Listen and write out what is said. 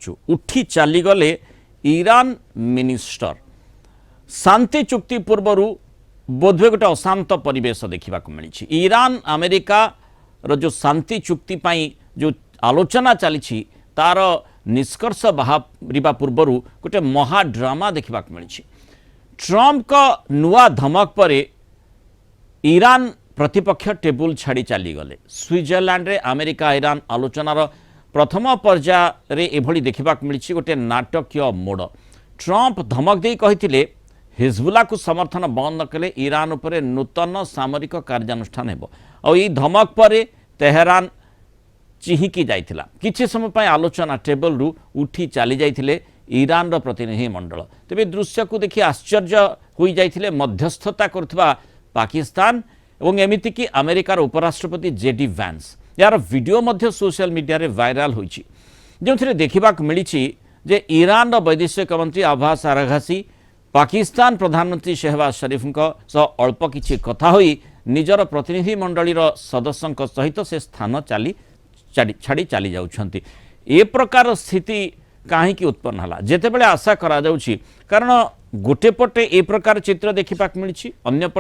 उठी चलीगले Iran minister शांति चुक्ति पूर्वर बोधवे गोटे अशांत परिवेश देखा मिली। ईरान अमेरिका जो शांति चुक्ति जो आलोचना चली तार निष्कर्ष बाहर पूर्वर गोटे महाड्रामा देखा मिली। ट्रंप का नुआ धमक पर ईरान प्रतिपक्ष टेबुल छाड़ी चलीगले। स्विट्जरलैंड रे अमेरिका ईरान आलोचनार प्रथम पर्यायर एभली देखा मिली गोटे नाटकीय मोड़। ट्रंप धमक दे कही हिजबुल्ला को समर्थन बंद कले ईरान उपरे नूतन सामरिक कार्यानुष्ठान हेबो। और ये धमक पर तेहरान चिहिकी जाइथिला। किछि समय पय आलोचना टेबल रु उठी चली जाइथिले ईरान रो प्रतिनिधि मंडल। तेबे दृश्य को देखि आश्चर्य होई जाइथिले मध्यस्थता करथबा पाकिस्तान एवं एमिति कि अमेरिकार उपराष्ट्रपति जेडी वैंस। यार वीडियो मध्य सोशल मीडिया रे वायरल होइछि जोंथिरे देखिबाक मिलिछि जे ईरान रो वैदेशिक मंत्री अब्बास अराघची पाकिस्तान प्रधानमंत्री शहबाज शरीफ अल्प किछि कथा होई निजर प्रतिनिधि मंडलीर सदस्यों सहित से स्थान छाड़ी चली जाउछंती। ए प्रकार स्थिति कहीं उत्पन्न हला जेतेबेले आशा करा जाउछि कारण गोटे पटे ए प्रकार चित्र देखिबाक मिलिछि अन्य पटे